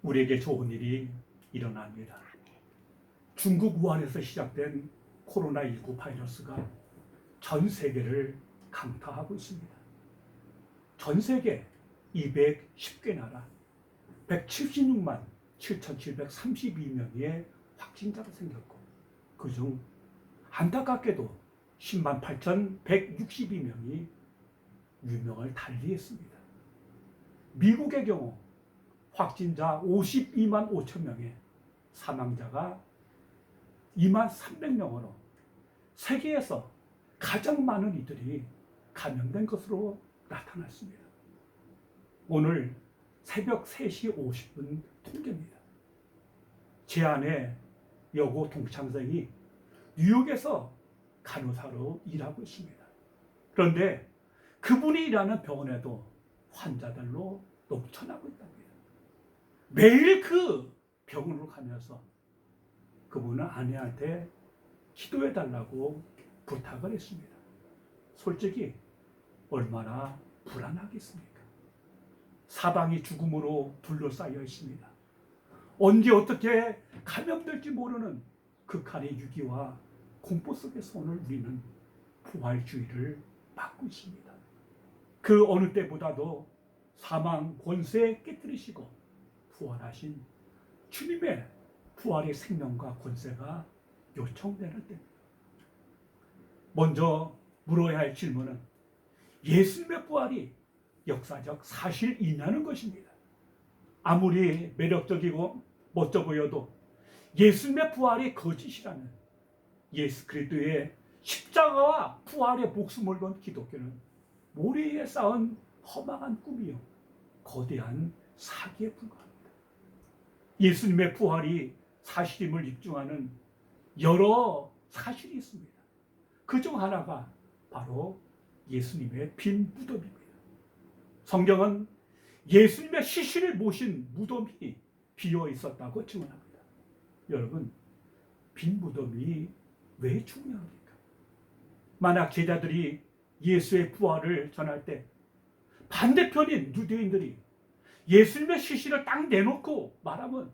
우리에게 좋은 일이 일어납니다. 중국 우한에서 시작된 코로나19 바이러스가 전 세계를 강타하고 있습니다. 전 세계 210개 나라 176만 7,732명의 확진자가 생겼고, 그중 안타깝게도 10만 8,162명이 유명을 달리했습니다. 미국의 경우 확진자 52만 5천 명에 사망자가 2만 300명으로 세계에서 가장 많은 이들이 감염된 것으로 나타났습니다. 오늘 새벽 3시 50분 통계입니다. 제 아내 여고 동창생이 뉴욕에서 간호사로 일하고 있습니다. 그런데 그분이 일하는 병원에도 환자들로 넘쳐나고 있답니다. 매일 그 병원으로 가면서 그분은 아내한테 기도해달라고 부탁을 했습니다. 솔직히 얼마나 불안하겠습니까? 사방이 죽음으로 둘러싸여 있습니다. 언제 어떻게 감염될지 모르는 극한의 위기와 공포 속에서 오늘 우리는 부활주의를 받고 있습니다. 그 어느 때보다도 사망 권세 깨뜨리시고 부활하신 주님의 부활의 생명과 권세가 요청되는 때입니다. 먼저 물어야 할 질문은 예수님의 부활이 역사적 사실이냐는 것입니다. 아무리 매력적이고 멋져 보여도 예수님의 부활이 거짓이라면 예수 그리스도의 십자가와 부활의 목숨을 건 기독교는 모래 위에 쌓은 허망한 꿈이요 거대한 사기에 불과합니다. 예수님의 부활이 사실임을 입증하는 여러 사실이 있습니다. 그중 하나가 바로 예수님의 빈 무덤입니다. 성경은 예수님의 시신을 모신 무덤이 비어 있었다고 증언합니다. 여러분, 빈 무덤이 왜 중요합니까? 만약 제자들이 예수의 부활을 전할 때 반대편인 유대인들이 예수님의 시신을 딱 내놓고 말하면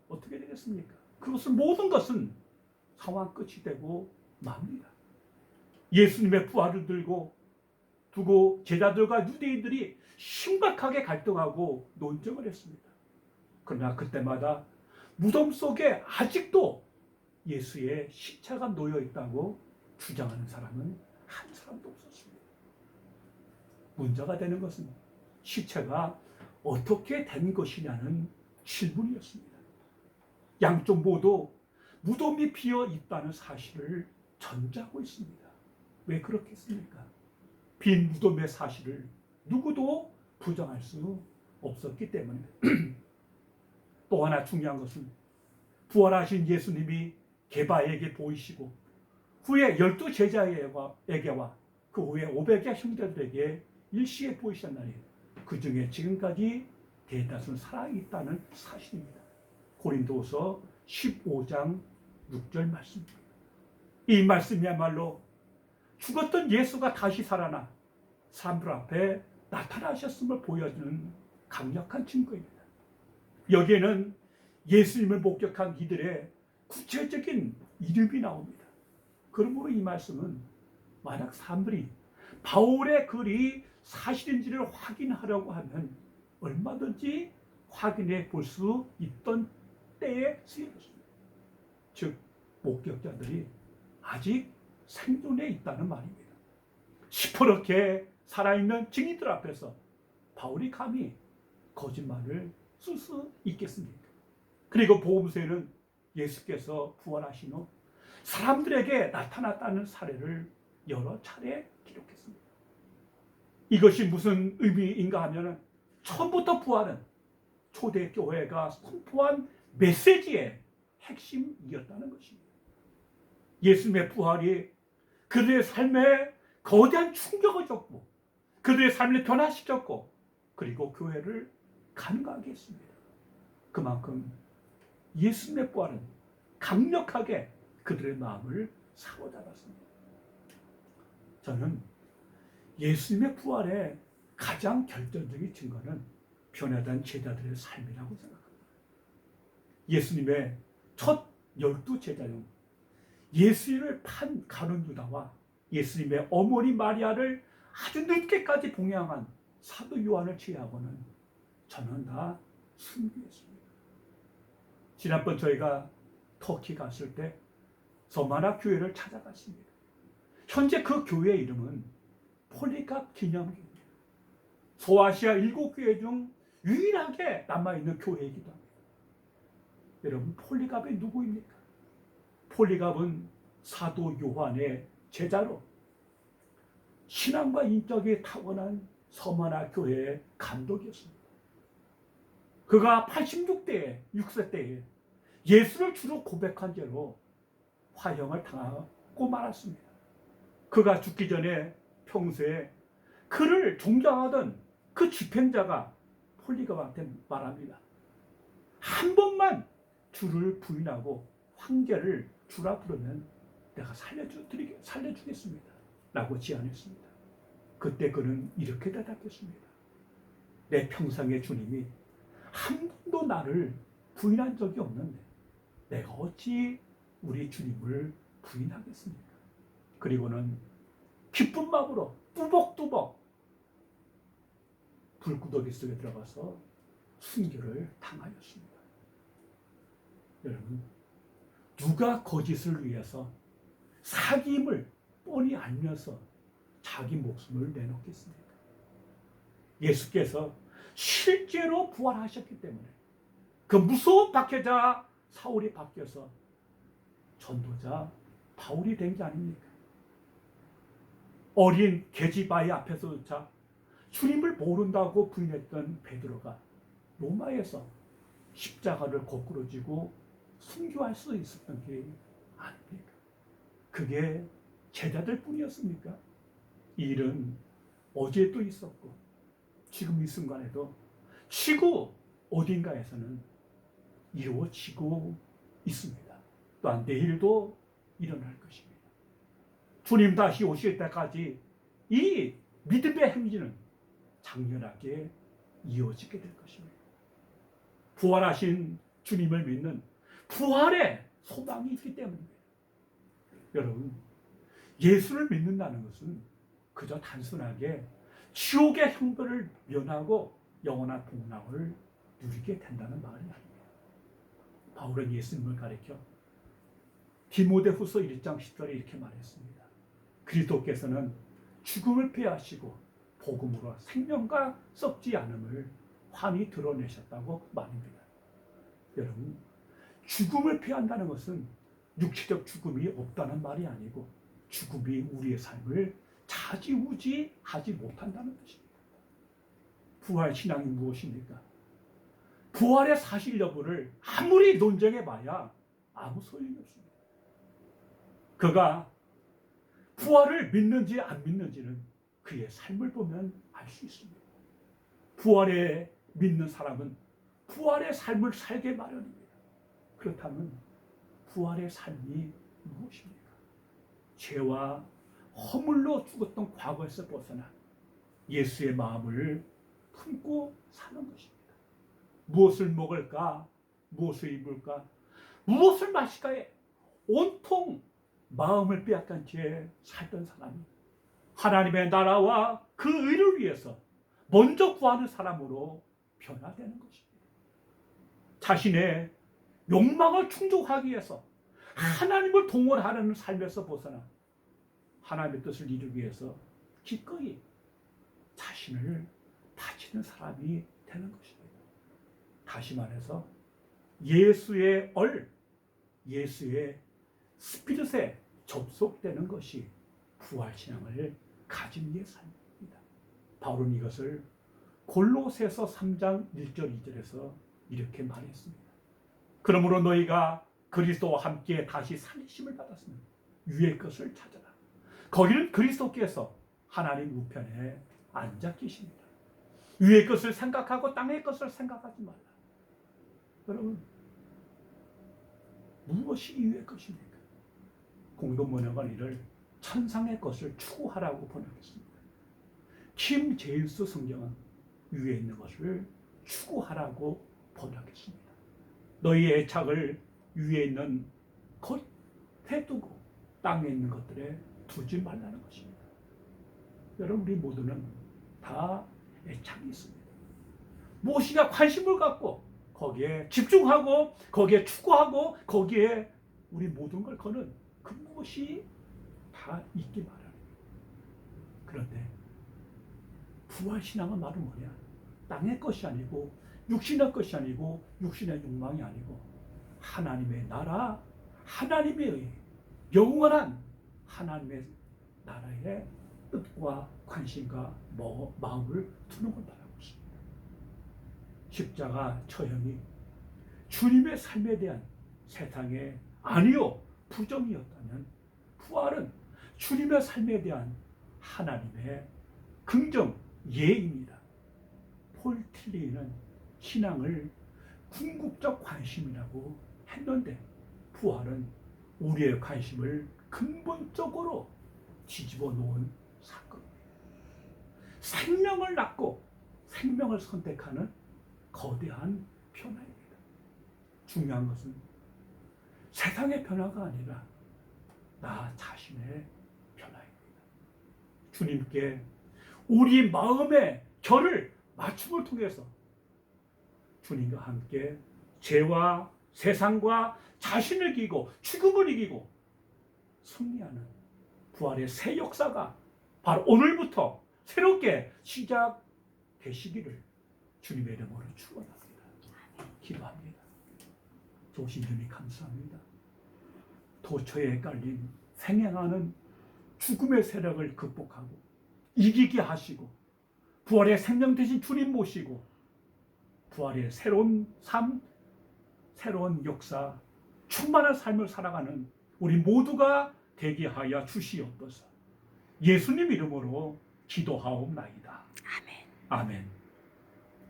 어떻게 되겠습니까? 그것은 모든 것은 상황 끝이 되고 맙니다. 예수님의 부활을 두고 제자들과 유대인들이 심각하게 갈등하고 논쟁을 했습니다. 그러나 그때마다 무덤 속에 아직도 예수의 시체가 놓여 있다고 주장하는 사람은 한 사람도 없었습니다. 문제가 되는 것은 시체가 어떻게 된 것이냐는 질문이었습니다. 양쪽 모두 무덤이 비어 있다는 사실을 전제하고 있습니다. 왜 그렇겠습니까? 빈 무덤의 사실을 누구도 부정할 수 없었기 때문입니다. 또 하나 중요한 것은 부활하신 예수님이 게바에게 보이시고 후에 12 제자에게와 그 후에 500의 형제들에게 일시에 보이셨나니 그 중에 지금까지 대다수는 살아있다는 사실입니다. 고린도서 15장 6절 말씀입니다. 이 말씀이야말로 죽었던 예수가 다시 살아나 사람들 앞에 나타나셨음을 보여주는 강력한 증거입니다. 여기에는 예수님을 목격한 이들의 구체적인 이름이 나옵니다. 그러므로 이 말씀은 만약 사람들이 바울의 글이 사실인지를 확인하려고 하면 얼마든지 확인해 볼 수 있던 때에 쓰여졌습니다. 즉 목격자들이 아직 생존해 있다는 말입니다. 시퍼렇게 살아있는 증인들 앞에서 바울이 감히 거짓말을 쓸 수 있겠습니까? 그리고 복음서에는 예수께서 부활하신 후 사람들에게 나타났다는 사례를 여러 차례 기록했습니다. 이것이 무슨 의미인가 하면 처음부터 부활은 초대교회가 선포한 메시지의 핵심이었다는 것입니다. 예수님의 부활이 그들의 삶에 거대한 충격을 줬고 그들의 삶을 변화시켰고 그리고 교회를 가능하게 했습니다. 그만큼 예수님의 부활은 강력하게 그들의 마음을 사로잡았습니다. 저는 예수님의 부활의 가장 결정적인 증거는 변화된 제자들의 삶이라고 생각합니다. 예수님의 첫 12제자 중 예수님을 판 가룟 유다와 예수님의 어머니 마리아를 아주 늦게까지 봉양한 사도 요한을 제외하고는 저는 다 순교했습니다. 지난번 저희가 터키 갔을 때 서마나 교회를 찾아갔습니다. 현재 그 교회 이름은 폴리갑 기념교회입니다. 소아시아 7교회 중 유일하게 남아있는 교회이기도 합니다. 여러분, 폴리갑이 누구입니까? 폴리갑은 사도 요한의 제자로 신앙과 인격이 타고난 서마나 교회의 감독이었습니다. 그가 86세 때에 예수를 주로 고백한 죄로 화형을 당하고 말았습니다. 그가 죽기 전에 평소에 그를 존경하던 그 집행자가 폴리갑한테 말합니다. 한 번만 주를 부인하고 황제를 주라 부르면 내가 살려주겠습니다. 라고 제안했습니다. 그때 그는 이렇게 대답했습니다. 내 평생의 주님이 한 번도 나를 부인한 적이 없는데 내가 어찌 우리 주님을 부인하겠습니까? 그리고는 기쁜 마음으로 뚜벅뚜벅 불구더기 속에 들어가서 순교를 당하였습니다. 여러분, 누가 거짓을 위해서 사기임을 뻔히 알면서 자기 목숨을 내놓겠습니까? 예수께서 실제로 부활하셨기 때문에 그 무서운 박해자 사울이 바뀌어서 전도자 바울이 된 게 아닙니까? 어린 계집아이 앞에서조차 주님을 모른다고 부인했던 베드로가 로마에서 십자가를 거꾸로 지고 순교할 수 있었던 게 아닙니까? 그게 제자들 뿐이었습니까? 이 일은 어제도 있었고 지금 이 순간에도 지구 어딘가에서는 이루어지고 있습니다. 또한 내일도 일어날 것입니다. 주님 다시 오실 때까지 이 믿음의 행진은 장렬하게 이어지게 될 것입니다. 부활하신 주님을 믿는 부활의 소망이 있기 때문입니다. 여러분, 예수를 믿는다는 것은 그저 단순하게 지옥의 형벌을 면하고 영원한 복락을 누리게 된다는 말이 아닙니다. 바울은 예수님을 가리켜 디모데후서 1장 10절에 이렇게 말했습니다. 그리스도께서는 죽음을 패하시고 복음으로 생명과 썩지 않음을 환히 드러내셨다고 말입니다. 여러분, 죽음을 피한다는 것은 육체적 죽음이 없다는 말이 아니고 죽음이 우리의 삶을 좌지우지하지 못한다는 뜻입니다. 부활 신앙이 무엇입니까? 부활의 사실 여부를 아무리 논쟁해봐야 아무 소용이 없습니다. 그가 부활을 믿는지 안 믿는지는 그의 삶을 보면 알 수 있습니다. 부활에 믿는 사람은 부활의 삶을 살게 마련입니다. 그렇다면 부활의 삶이 무엇입니까? 죄와 허물로 죽었던 과거에서 벗어나 예수의 마음을 품고 사는 것입니다. 무엇을 먹을까? 무엇을 입을까? 무엇을 마실까에 온통 마음을 빼앗긴 채 살던 사람이 하나님의 나라와 그 의를 위해서 먼저 구하는 사람으로 변화되는 것입니다. 자신의 욕망을 충족하기 위해서 하나님을 동원하려는 삶에서 벗어나 하나님의 뜻을 이루기 위해서 기꺼이 자신을 바치는 사람이 되는 것입니다. 다시 말해서 예수의 예수의 스피릿에 접속되는 것이 부활신앙을 가진 이의 삶입니다. 바울은 이것을 골로새서 3장 1절 2절에서 이렇게 말했습니다. 그러므로 너희가 그리스도와 함께 다시 살리심을 받았으면 위의 것을 찾아라. 거기는 그리스도께서 하나님 우편에 앉아 계십니다. 위의 것을 생각하고 땅의 것을 생각하지 말라. 여러분, 무엇이 위의 것입니까? 공동번역은 이를 천상의 것을 추구하라고 번역했습니다. 킴 제임스 성경은 위에 있는 것을 추구하라고 번역했습니다. 너희 애착을 위에 있는 겉에 두고 땅에 있는 것들에 두지 말라는 것입니다. 여러분, 우리 모두는 다 애착이 있습니다. 무엇이가 관심을 갖고 거기에 집중하고 거기에 추구하고 거기에 우리 모든 걸 거는 그 무엇이 다 있기 마련입니다. 그런데 부활신앙은 말은 뭐냐? 땅의 것이 아니고 육신의 것이 아니고 육신의 욕망이 아니고 하나님의 나라, 하나님의 영원한 하나님의 나라의 뜻과 관심과 마음을 두는 걸 말하고 있습니다. 십자가 처형이 주님의 삶에 대한 세상의 아니요 부정이었다면 부활은 주님의 삶에 대한 하나님의 긍정 예입니다. 폴 틸리는 신앙을 궁극적 관심이라고 했는데 부활은 우리의 관심을 근본적으로 뒤집어 놓은 사건입니다. 생명을 낳고 생명을 선택하는 거대한 변화입니다. 중요한 것은 세상의 변화가 아니라 나 자신의 변화입니다. 주님께 우리 마음의 결을 맞춤을 통해서 주님과 함께 죄와 세상과 자신을 이기고 죽음을 이기고 승리하는 부활의 새 역사가 바로 오늘부터 새롭게 시작되시기를 주님의 이름으로 축원합니다. 기도합니다. 좋으신 주님 감사합니다. 도처에 깔린 생행하는 죽음의 세력을 극복하고 이기게 하시고 부활의 생명 되신 주님 모시고 부활의 새로운 삶, 새로운 역사, 충만한 삶을 살아가는 우리 모두가 되게 하여 주시옵소서. 예수님 이름으로 기도하옵나이다. 아멘. 아멘.